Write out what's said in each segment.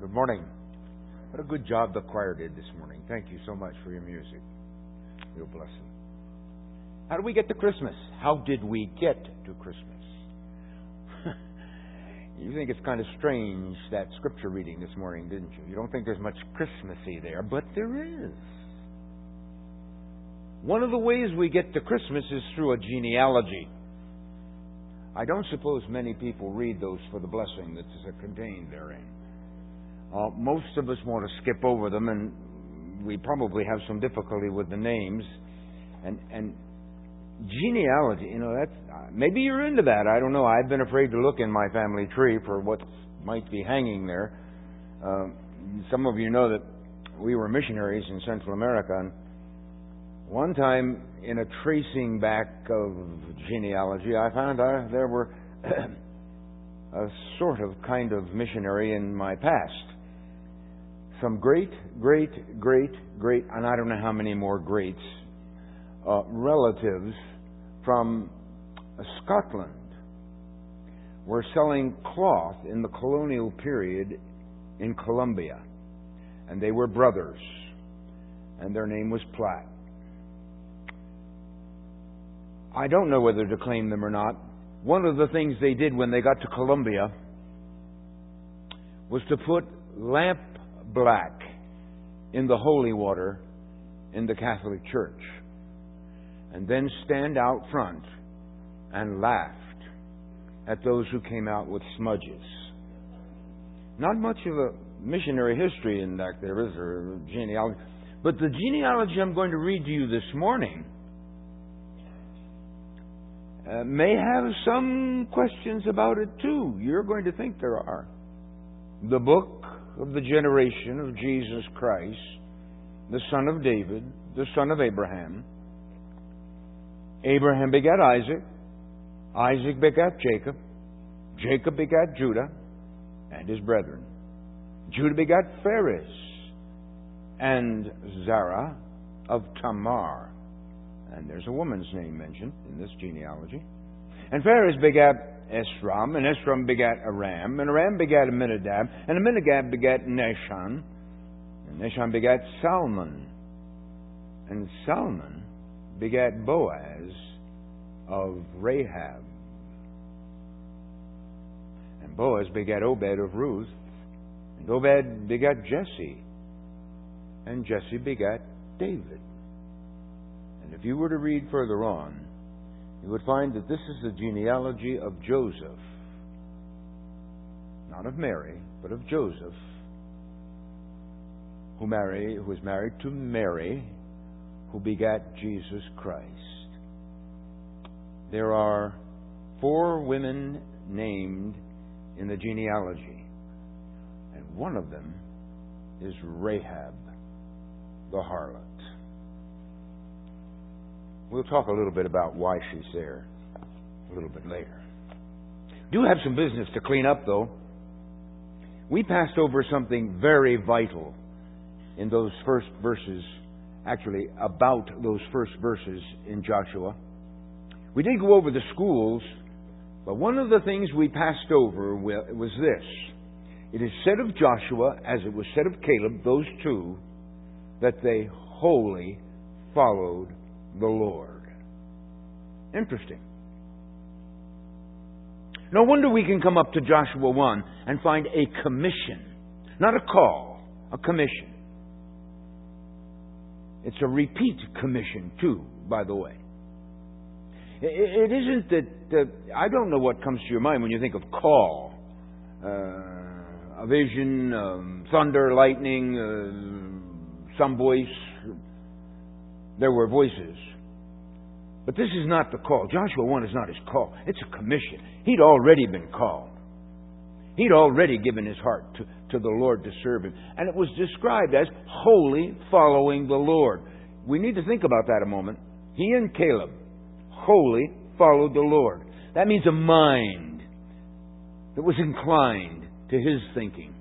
Good morning. What a good job the choir did this morning. Thank you so much for your music. Real blessing. How do we get to Christmas? How did we get to Christmas? You think it's kind of strange, that scripture reading this morning, didn't you? You don't think there's much Christmassy there, but there is. One of the ways we get to Christmas is through a genealogy. I don't suppose many people read those for the blessing that is contained therein. Most of us want to skip over them, and we probably have some difficulty with the names. And genealogy, that's maybe you're into that. I don't know. I've been afraid to look in my family tree for what might be hanging there. Some of you know that we were missionaries in Central America, and one time in a tracing back of genealogy, I found there were a sort of kind of missionary in my past. Some great, and I don't know how many more greats, relatives from Scotland were selling cloth in the colonial period in Colombia. And they were brothers. And their name was Platt. I don't know whether to claim them or not. One of the things they did when they got to Colombia was to put lamp black in the holy water in the Catholic Church, and then stand out front and laughed at those who came out with smudges. Not much of a missionary history in that there is, or genealogy. But the genealogy I'm going to read to you this morning may have some questions about it too. You're going to think there are. The book of the generation of Jesus Christ, the son of David, the son of Abraham. Abraham begat Isaac. Isaac begat Jacob. Jacob begat Judah and his brethren. Judah begat Phares and Zerah of Tamar. And there's a woman's name mentioned in this genealogy. And Phares begat Esrom, and Esrom begat Aram, and Aram begat Aminadab, and Aminadab begat Nahshon, and Nahshon begat Salmon, and Salmon begat Boaz of Rahab, and Boaz begat Obed of Ruth, and Obed begat Jesse, and Jesse begat David. And if you were to read further on, you would find that this is the genealogy of Joseph. Not of Mary, but of Joseph, who was married to Mary, who begat Jesus Christ. There are 4 women named in the genealogy, and one of them is Rahab, the harlot. We'll talk a little bit about why she's there a little bit later. Do have some business to clean up, though. We passed over something very vital in those first verses, actually about those first verses in Joshua. We did go over the schools, but one of the things we passed over was this. It is said of Joshua, as it was said of Caleb, those two, that they wholly followed the Lord. Interesting. No wonder we can come up to Joshua 1 and find a commission. Not a call, a commission. It's a repeat commission too, by the way. It isn't that... I don't know what comes to your mind when you think of call. A vision, thunder, lightning, some voice. There were voices. But this is not the call. Joshua 1 is not his call. It's a commission. He'd already been called. He'd already given his heart to the Lord to serve Him. And it was described as wholly following the Lord. We need to think about that a moment. He and Caleb wholly followed the Lord. That means a mind that was inclined to His thinking.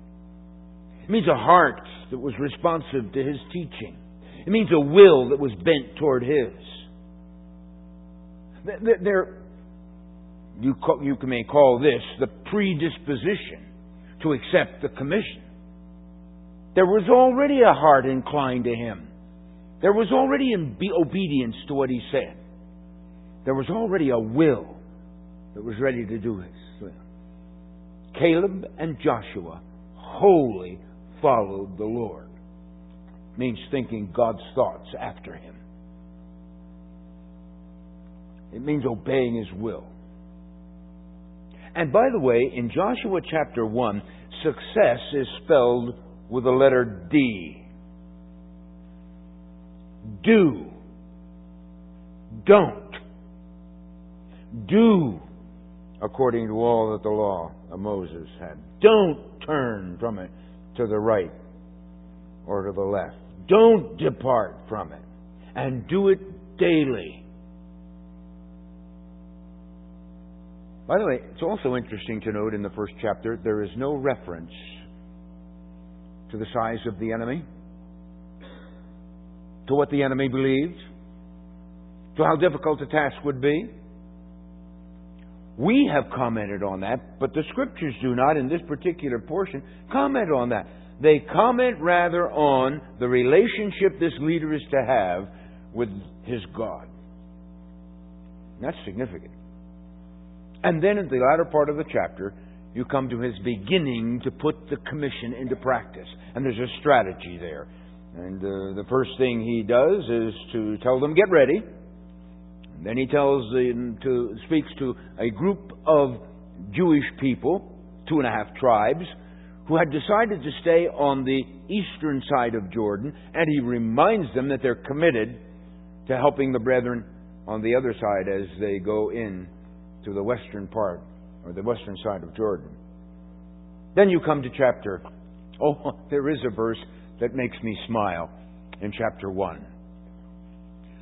It means a heart that was responsive to His teaching. It means a will that was bent toward His. You may call this the predisposition to accept the commission. There was already a heart inclined to Him. There was already obedience to what He said. There was already a will that was ready to do His will. Caleb and Joshua wholly followed the Lord. Means thinking God's thoughts after Him. It means obeying His will. And by the way, in Joshua chapter 1, success is spelled with the letter D. Do. Don't. Do according to all that the law of Moses had. Don't turn from it to the right or to the left. Don't depart from it. And do it daily. By the way, it's also interesting to note in the first chapter, there is no reference to the size of the enemy, to what the enemy believed, to how difficult the task would be. We have commented on that, but the Scriptures do not, in this particular portion, comment on that. They comment rather on the relationship this leader is to have with his God. And that's significant. And then in the latter part of the chapter, you come to his beginning to put the commission into practice. And there's a strategy there. And the first thing he does is to tell them, get ready. And then he speaks to a group of Jewish people, 2.5 tribes, who had decided to stay on the eastern side of Jordan. And he reminds them that they're committed to helping the brethren on the other side as they go in to the western part, or the western side of Jordan. Then you come to there is a verse that makes me smile in chapter 1.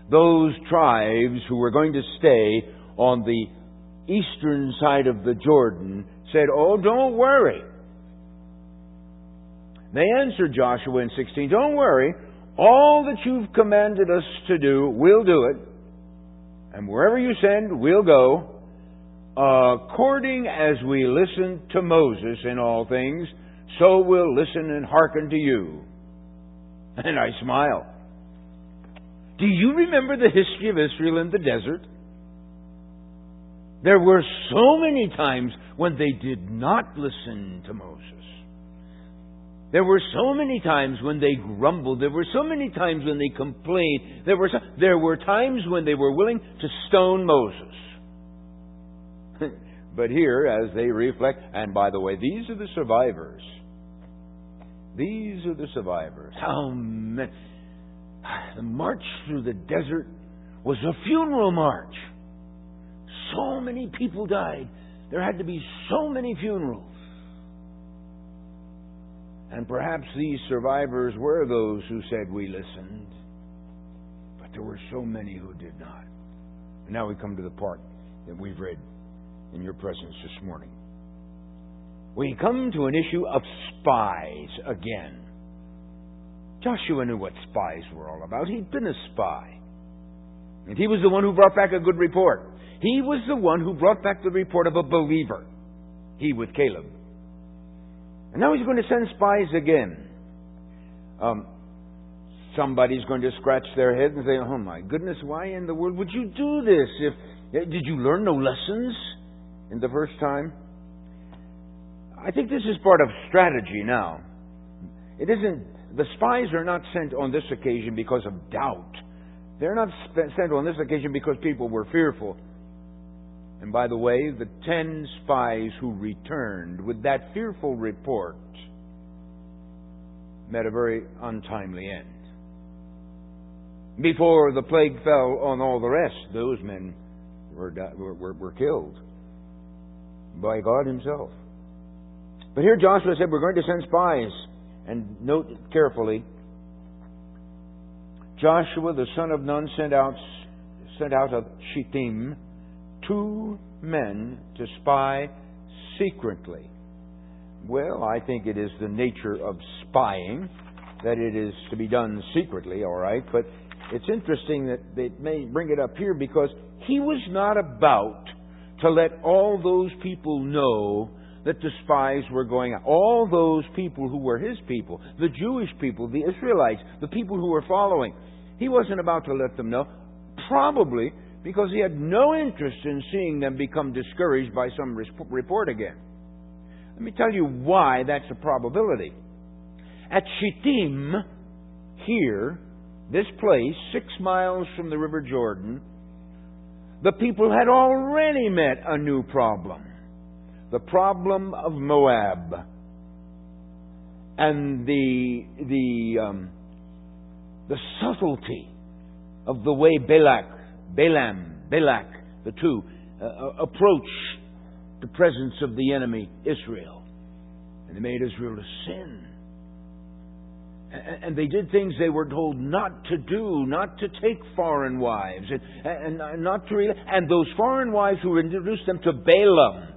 Those tribes who were going to stay on the eastern side of the Jordan said, oh, don't worry. They answered Joshua in 16, don't worry. All that you've commanded us to do, we'll do it. And wherever you send, we'll go. According as we listen to Moses in all things, so we'll listen and hearken to you. And I smile. Do you remember the history of Israel in the desert? There were so many times when they did not listen to Moses. There were so many times when they grumbled. There were so many times when they complained. There were times when they were willing to stone Moses. But here, as they reflect, and by the way, these are the survivors. These are the survivors. How many? The march through the desert was a funeral march. So many people died. There had to be so many funerals. And perhaps these survivors were those who said, we listened. But there were so many who did not. And now we come to the part that we've read in your presence this morning. We come to an issue of spies again. Joshua knew what spies were all about. He'd been a spy. And he was the one who brought back a good report. He was the one who brought back the report of a believer. He with Caleb. And now he's going to send spies again. Somebody's going to scratch their head and say, oh my goodness, why in the world would you do this? Did you learn no lessons in the first time? I think this is part of strategy now. It isn't, the spies are not sent on this occasion because of doubt. They're not sent on this occasion because people were fearful. And by the way, the 10 spies who returned with that fearful report met a very untimely end. Before the plague fell on all the rest, those men were killed by God Himself. But here Joshua said, we're going to send spies. And note carefully, Joshua the son of Nun sent out of Shittim 2 men to spy secretly. Well, I think it is the nature of spying that it is to be done secretly, all right, but it's interesting that they may bring it up here because he was not about to let all those people know that the spies were going out. All those people who were his people, the Jewish people, the Israelites, the people who were following. He wasn't about to let them know, probably because he had no interest in seeing them become discouraged by some report again. Let me tell you why that's a probability. At Shittim, here, this place, 6 miles from the River Jordan, the people had already met a new problem. The problem of Moab. And the subtlety of the way Balak, the two, approach the presence of the enemy, Israel. And they made Israel to sin. And they did things they were told not to do, not to take foreign wives, and not to relate. And those foreign wives who introduced them to Baal,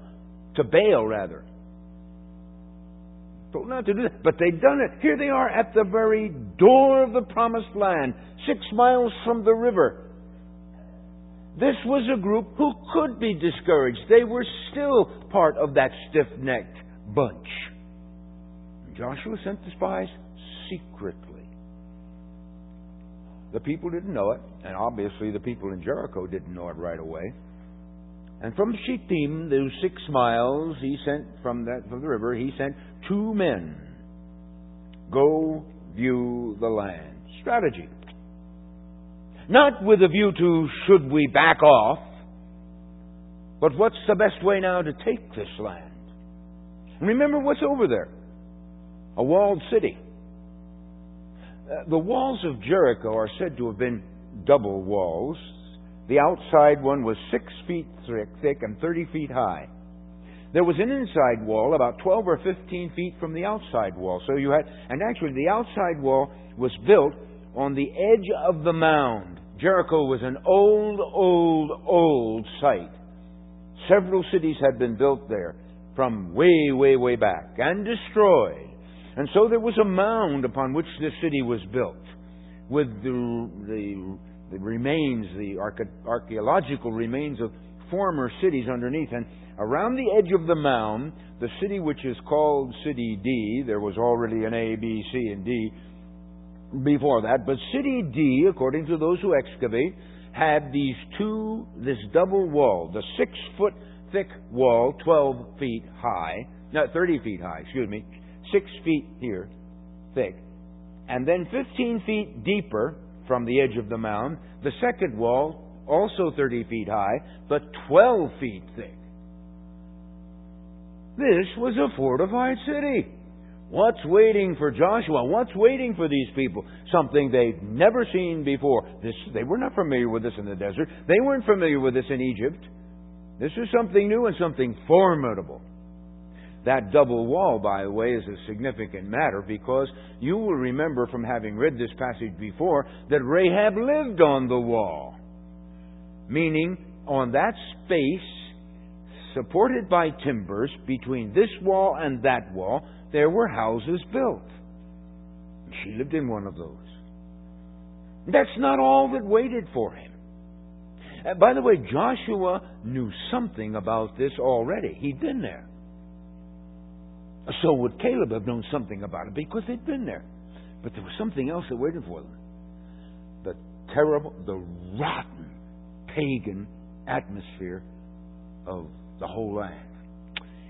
told not to do that. But they'd done it. Here they are at the very door of the promised land, 6 miles from the river. This was a group who could be discouraged. They were still part of that stiff-necked bunch. And Joshua sent the spies secretly. The people didn't know it, and obviously the people in Jericho didn't know it right away. And from Shittim, those 6 miles, he sent from the river, he sent 2 men. Go view the land. Strategy. Not with a view to, should we back off, but what's the best way now to take this land? And remember what's over there. A walled city. The walls of Jericho are said to have been double walls. The outside one was 6 feet thick and 30 feet high. There was an inside wall about 12 or 15 feet from the outside wall. So you had, and actually the outside wall was built on the edge of the mound. Jericho was an old site. Several cities had been built there from way back and destroyed. And so there was a mound upon which this city was built with the remains, the archaeological remains of former cities underneath. And around the edge of the mound, the city which is called City D, there was already an A, B, C, and D before that, but City D, according to those who excavate, had this double wall, the 6-foot thick wall, 12 feet high, 30 feet high, 6 feet here thick, and then 15 feet deeper from the edge of the mound, the second wall, also 30 feet high, but 12 feet thick. This was a fortified city. What's waiting for Joshua? What's waiting for these people? Something they've never seen before. They were not familiar with this in the desert. They weren't familiar with this in Egypt. This is something new and something formidable. That double wall, by the way, is a significant matter because you will remember from having read this passage before that Rahab lived on the wall. Meaning, on that space, supported by timbers, between this wall and that wall, there were houses built. She lived in one of those. That's not all that waited for him. By the way, Joshua knew something about this already. He'd been there. So would Caleb have known something about it because they'd been there. But there was something else that waited for them. The terrible, the rotten, pagan atmosphere of the whole land.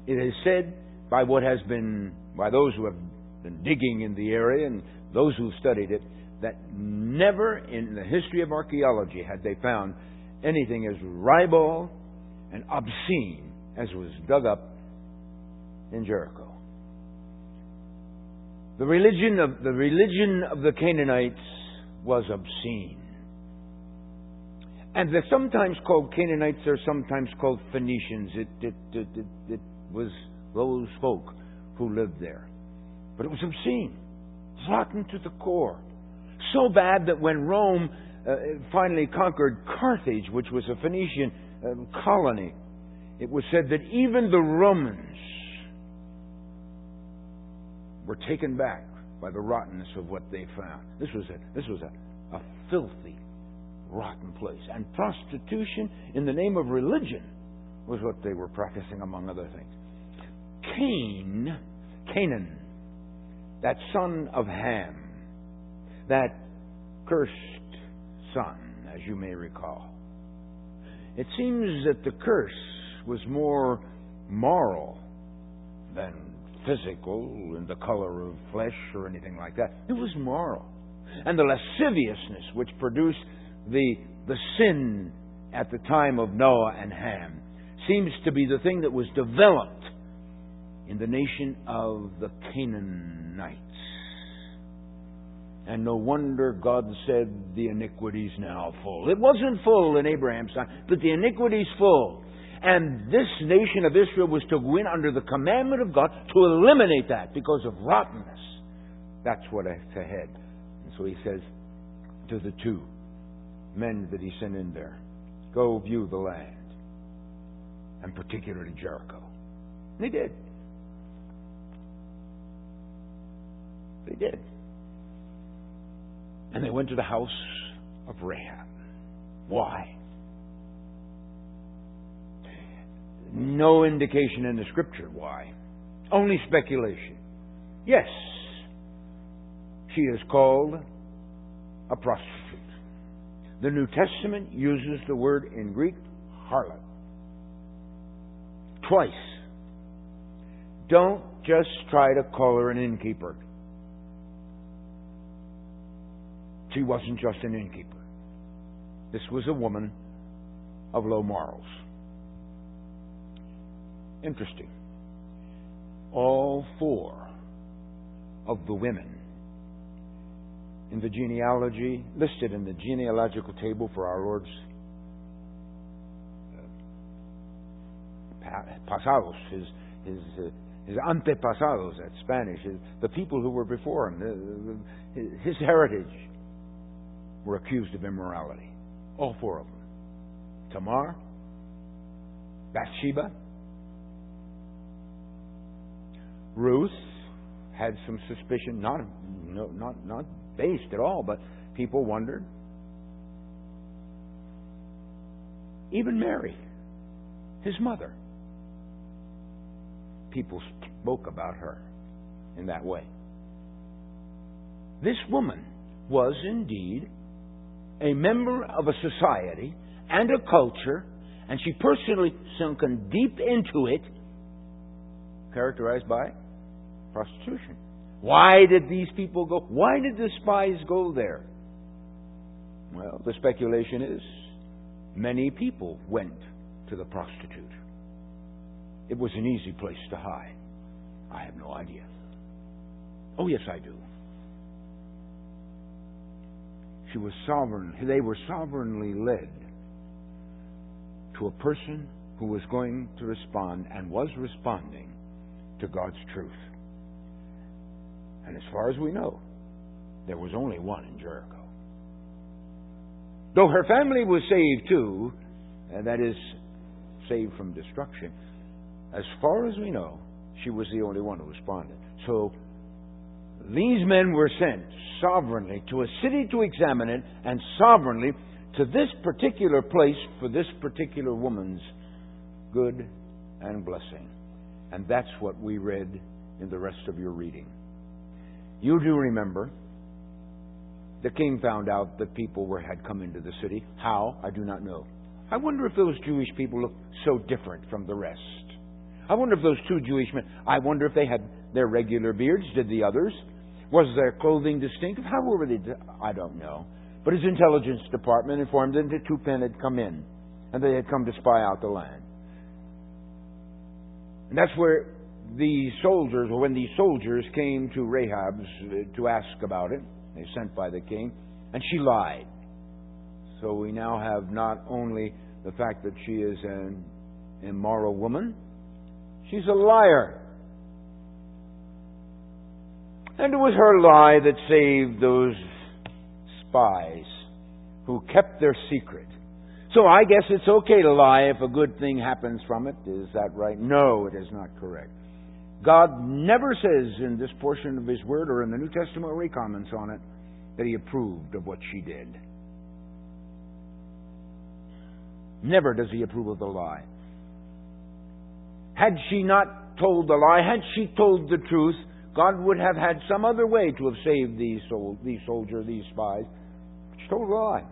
It is said by those who have been digging in the area and those who've studied it, that never in the history of archaeology had they found anything as ribald and obscene as was dug up in Jericho. The religion of the Canaanites was obscene. And they're sometimes called Canaanites, they're sometimes called Phoenicians. It was those folk who lived there. But it was obscene, rotten to the core. So bad that when Rome finally conquered Carthage, which was a Phoenician colony, it was said that even the Romans were taken back by the rottenness of what they found. This was a filthy, rotten place. And prostitution in the name of religion was what they were practicing, among other things. Canaan, that son of Ham, that cursed son, as you may recall. It seems that the curse was more moral than physical in the color of flesh or anything like that. It was moral. And the lasciviousness which produced the sin at the time of Noah and Ham seems to be the thing that was developed in the nation of the Canaanites. And no wonder God said, the iniquity's now full. It wasn't full in Abraham's time, but the iniquity's full. And this nation of Israel was to go in under the commandment of God to eliminate that because of rottenness. That's what is ahead. And so he says to the two men that he sent in there, go view the land, and particularly Jericho. And they did. They did. And they went to the house of Rahab. Why? No indication in the Scripture why. Only speculation. Yes, she is called a prostitute. The New Testament uses the word in Greek, harlot. Twice. Don't just try to call her an innkeeper. She wasn't just an innkeeper. This was a woman of low morals. Interesting. All four of the women in the genealogy, listed in the genealogical table for our Lord's pasados, his antepasados, that's Spanish, the people who were before him, his heritage, were accused of immorality. All four of them. Tamar, Bathsheba, Ruth had some suspicion, not based at all, but people wondered. Even Mary, his mother, people spoke about her in that way. This woman was indeed a member of a society and a culture, and she personally sunken deep into it, characterized by prostitution. Why did these people go? Why did the spies go there? Well, the speculation is many people went to the prostitute. It was an easy place to hide. I have no idea. Oh, yes, I do. She was sovereign. They were sovereignly led to a person who was going to respond and was responding to God's truth. And as far as we know, there was only one in Jericho. Though her family was saved too, and that is, saved from destruction, as far as we know, she was the only one who responded. So these men were sent sovereignly to a city to examine it, and sovereignly to this particular place for this particular woman's good and blessing. And that's what we read in the rest of your reading. You do remember the king found out that people had come into the city. How? I do not know. I wonder if those Jewish people looked so different from the rest. I wonder if those two Jewish men, I wonder if they had their regular beards. Did the others? Was their clothing distinctive? How were they? I don't know. But his intelligence department informed him that two men had come in, and they had come to spy out the land. And that's where the soldiers, or when these soldiers came to Rahab's to ask about it, they sent by the king, and she lied. So we now have not only the fact that she is an immoral woman, she's a liar. And it was her lie that saved those spies who kept their secret. So I guess it's okay to lie if a good thing happens from it. Is that right? No, it is not correct. God never says in this portion of His Word or in the New Testament where He comments on it that He approved of what she did. Never does He approve of the lie. Had she not told the lie, had she told the truth, God would have had some other way to have saved these soldiers, these spies. She told a lie.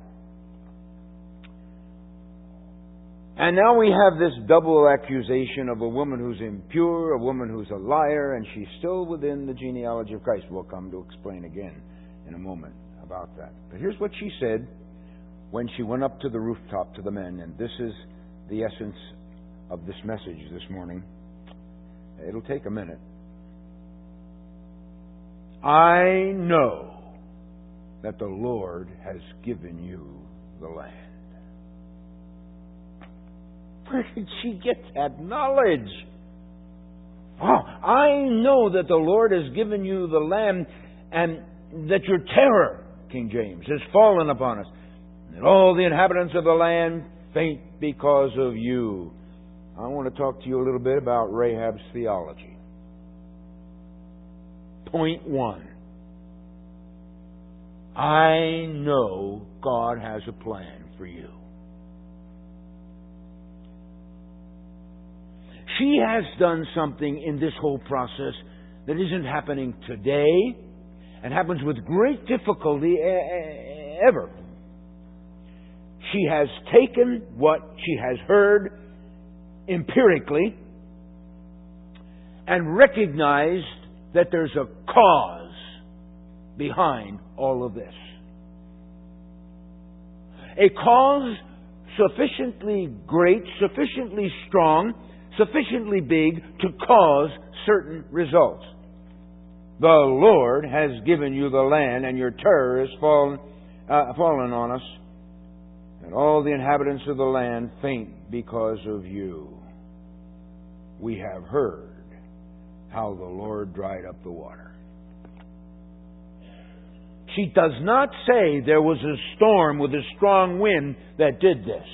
And now we have this double accusation of a woman who's impure, a woman who's a liar, and she's still within the genealogy of Christ. We'll come to explain again in a moment about that. But here's what she said when she went up to the rooftop to the men, and this is the essence of this message this morning. It'll take a minute. I know that the Lord has given you the land. Where did she get that knowledge? Oh, I know that the Lord has given you the land, and that your terror, King James, has fallen upon us, and all the inhabitants of the land faint because of you. I want to talk to you a little bit about Rahab's theology. Point 1. I know God has a plan for you. She has done something in this whole process that isn't happening today and happens with great difficulty ever. She has taken what she has heard empirically and recognized that there's a cause behind all of this. A cause sufficiently great, sufficiently strong, sufficiently big to cause certain results. The Lord has given you the land, and your terror has fallen on us, and all the inhabitants of the land faint because of you. We have heard how the Lord dried up the water. She does not say there was a storm with a strong wind that did this.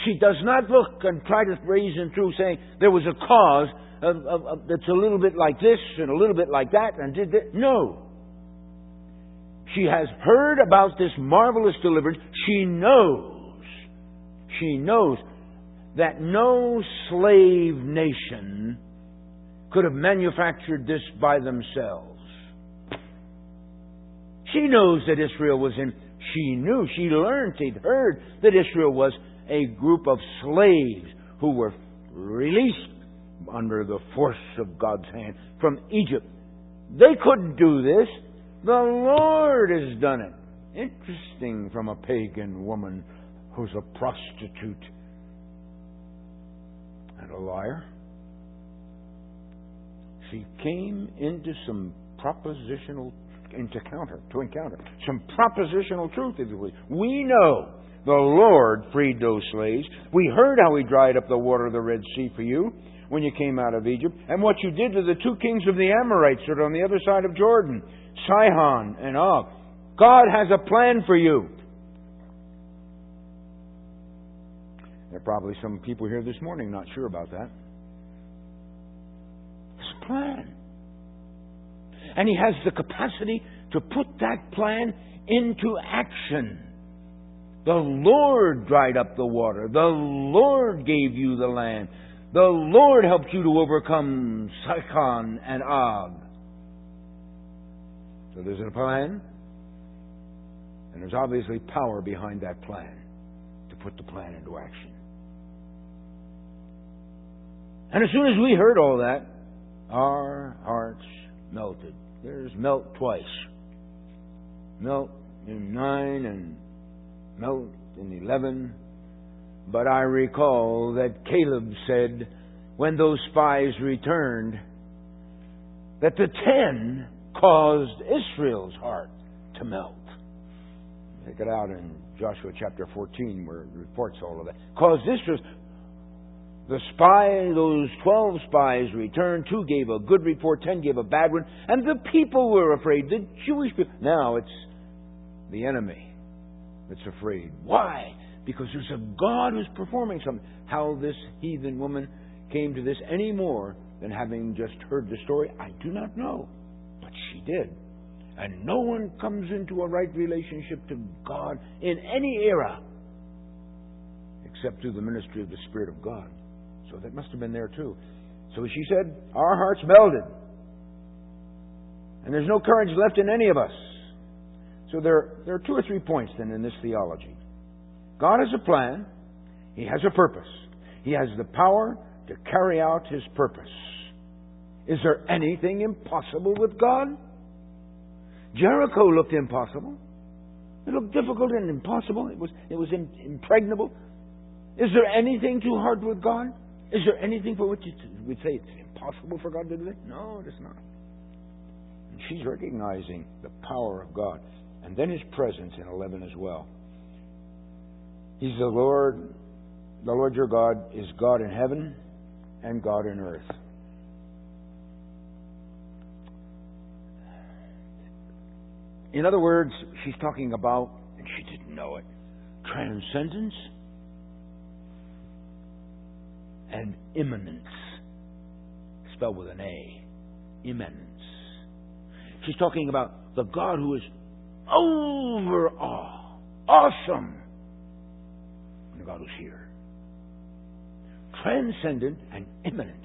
She does not look and try to reason through saying there was a cause that's a little bit like this and a little bit like that and did this. No. She has heard about this marvelous deliverance. She knows that no slave nation could have manufactured this by themselves. She knows that Israel was she learned, she'd heard that Israel was a group of slaves who were released under the force of God's hand from Egypt. They couldn't do this. The Lord has done it. Interesting from a pagan woman who's a prostitute and a liar. She came into some to encounter some propositional truth, if you will. We know the Lord freed those slaves. We heard how He dried up the water of the Red Sea for you when you came out of Egypt, and what you did to the two kings of the Amorites that are on the other side of Jordan, Sihon and Og. God has a plan for you. There are probably some people here this morning not sure about that. It's a plan. And He has the capacity to put that plan into action. The Lord dried up the water. The Lord gave you the land. The Lord helped you to overcome Sihon and Og. So there's a plan, and there's obviously power behind that plan to put the plan into action. And as soon as we heard all that, our hearts melted. There's melt twice. Melt in 9 and melt in 11. But I recall that Caleb said, when those spies returned, that the 10 caused Israel's heart to melt. Take it out in Joshua chapter 14 where it reports all of that. Caused Israel's... those 12 spies returned. 2 gave a good report, 10 gave a bad one. And the people were afraid. The Jewish people. Now it's the enemy that's afraid. Why? Because there's a God who's performing something. How this heathen woman came to this any more than having just heard the story, I do not know. But she did. And no one comes into a right relationship to God in any era except through the ministry of the Spirit of God. So that must have been there too. So she said, our hearts melted. And there's no courage left in any of us. So there are 2 or 3 points then in this theology. God has a plan. He has a purpose. He has the power to carry out His purpose. Is there anything impossible with God? Jericho looked impossible. It looked difficult and impossible. It was impregnable. Is there anything too hard with God? Is there anything for which we'd say it's impossible for God to do it? No, it is not. And she's recognizing the power of God. And then His presence in 11 as well. He's the Lord your God is God in heaven and God in earth. In other words, she's talking about, and she didn't know it, transcendence and immanence. Spelled with an A. Immanence. She's talking about the God who is over all. Awesome. And the God who's here. Transcendent and immanent.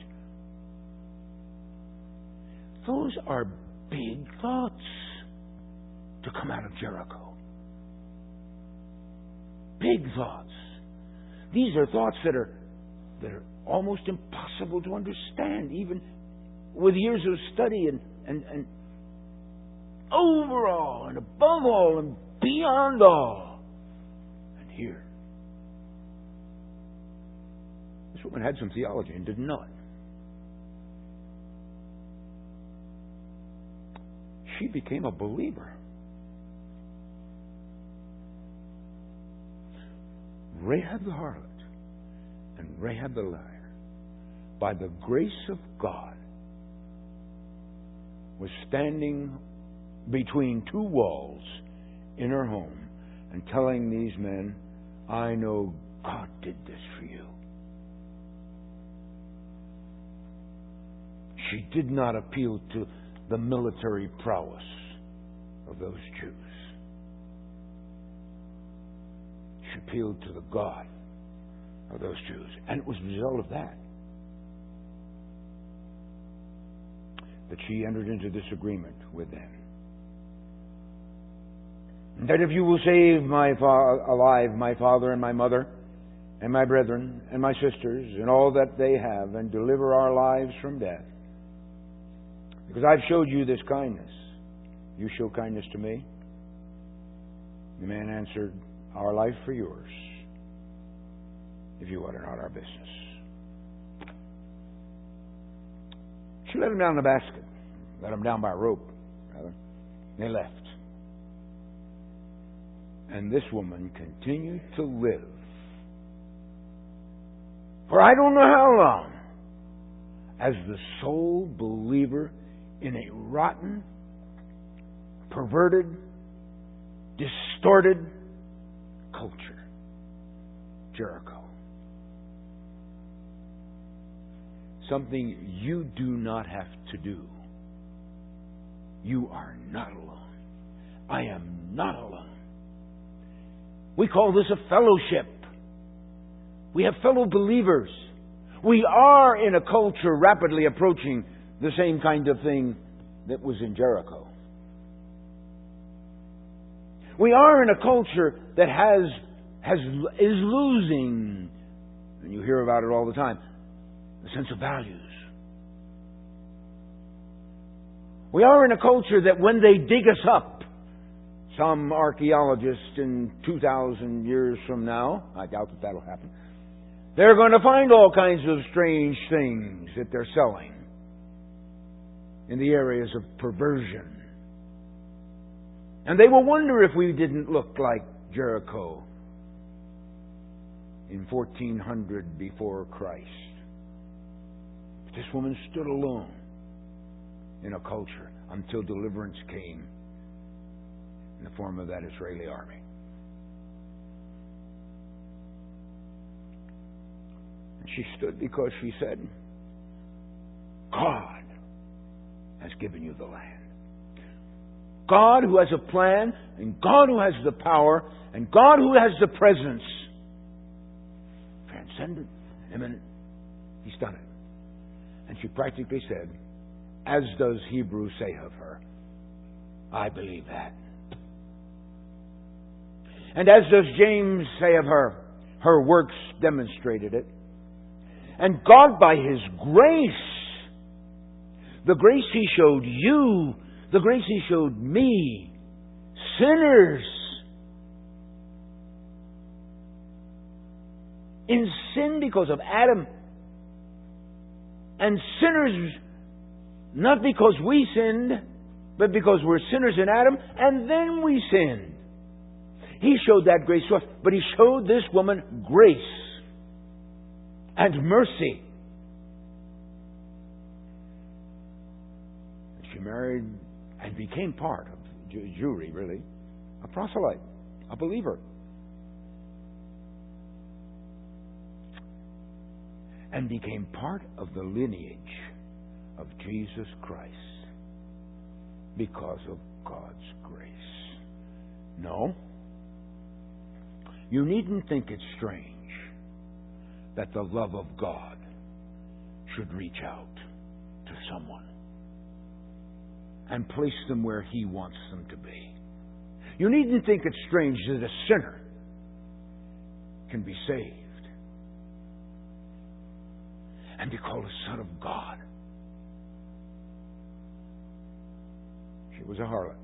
Those are big thoughts to come out of Jericho. Big thoughts. These are thoughts that are almost impossible to understand, even with years of study and over all and above all and beyond all. And here, this woman had some theology and didn't know it. She became a believer. Rahab the harlot and Rahab the liar, by the grace of God, was standing between 2 walls in her home and telling these men, I know God did this for you. She did not appeal to the military prowess of those Jews. She appealed to the God of those Jews. And it was the result of that she entered into this agreement with them. That if you will save alive my father and my mother and my brethren and my sisters and all that they have, and deliver our lives from death, because I've showed you this kindness, you show kindness to me. The man answered, our life for yours, if you utter not our business. She let him down the basket, let him down by a rope, rather. They left. And this woman continued to live for I don't know how long as the sole believer in a rotten, perverted, distorted culture. Jericho. Something you do not have to do. You are not alone. I am not alone. We call this a fellowship. We have fellow believers. We are in a culture rapidly approaching the same kind of thing that was in Jericho. We are in a culture that is losing, and you hear about it all the time, the sense of values. We are in a culture that when they dig us up, some archaeologists in 2,000 years from now, I doubt that that'll happen, they're going to find all kinds of strange things that they're selling in the areas of perversion. And they will wonder if we didn't look like Jericho in 1400 before Christ. But this woman stood alone in a culture until deliverance came in the form of that Israeli army. And she stood because she said, God has given you the land. God who has a plan, and God who has the power, and God who has the presence. Transcendent, immanent. He's done it. And she practically said, as does Hebrews say of her, I believe that. And as does James say of her, her works demonstrated it. And God, by His grace, the grace He showed you, the grace He showed me, sinners, in sin because of Adam, and sinners not because we sinned, but because we're sinners in Adam, and then we sinned. He showed that grace to us, but He showed this woman grace and mercy. She married and became part of Jewry, really, a proselyte, a believer. And became part of the lineage of Jesus Christ because of God's grace. No, you needn't think it's strange that the love of God should reach out to someone and place them where He wants them to be. You needn't think it's strange that a sinner can be saved and be called a son of God. She was a harlot,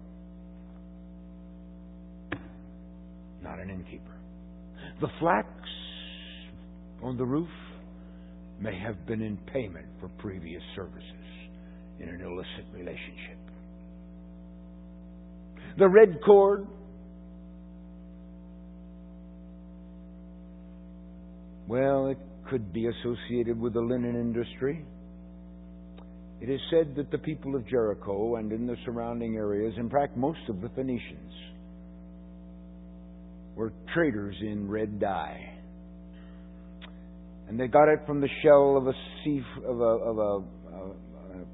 not an innkeeper. The flax on the roof may have been in payment for previous services in an illicit relationship. The red cord, well, it could be associated with the linen industry. It is said that the people of Jericho and in the surrounding areas, in fact most of the Phoenicians, were traders in red dye. And they got it from the shell of a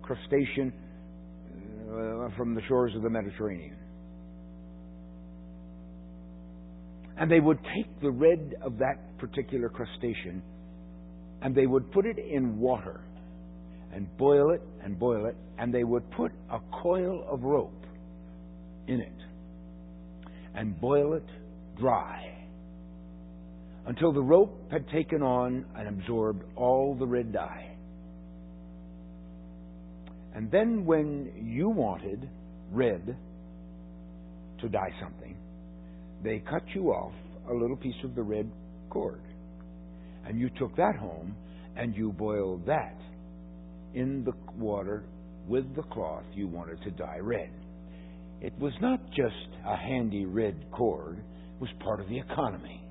crustacean from the shores of the Mediterranean. And they would take the red of that particular crustacean and they would put it in water and boil it, and they would put a coil of rope in it and boil it dry until the rope had taken on and absorbed all the red dye. And then when you wanted red to dye something, they cut you off a little piece of the red cord. And you took that home and you boiled that in the water with the cloth you wanted to dye red. It was not just a handy red cord, it was part of the economy.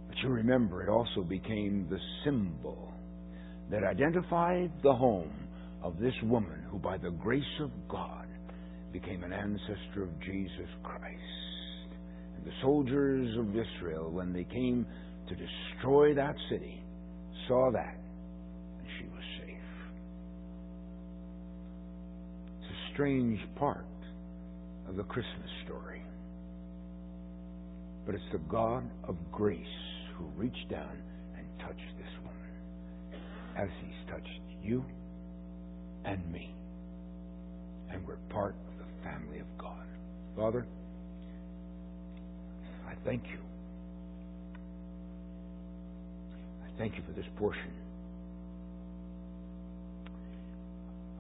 But you remember, it also became the symbol that identified the home of this woman who, by the grace of God, became an ancestor of Jesus Christ. And the soldiers of Israel, when they came to destroy that city, saw that, and she was safe. It's a strange part of the Christmas story. But it's the God of grace who reached down and touched this woman, as He's touched you and me. And we're part of the family of God. Father, I thank you. I thank you for this portion.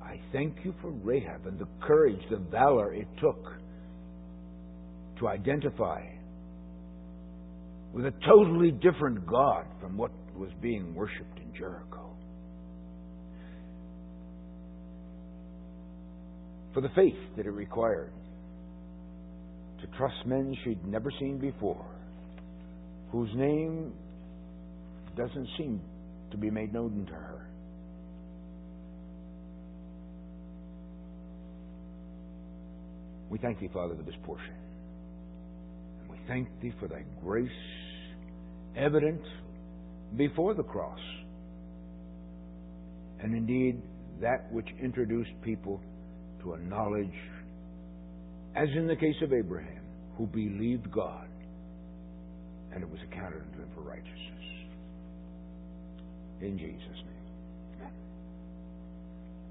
I thank you for Rahab and the courage, the valor it took to identify with a totally different God from what was being worshipped in Jericho. For the faith that it required to trust men she'd never seen before, whose name doesn't seem to be made known to her. We thank Thee, Father, for this portion. And we thank Thee for Thy grace evident before the cross. And indeed, that which introduced people to a knowledge, as in the case of Abraham, who believed God, and it was accounted unto him for righteousness. In Jesus' name.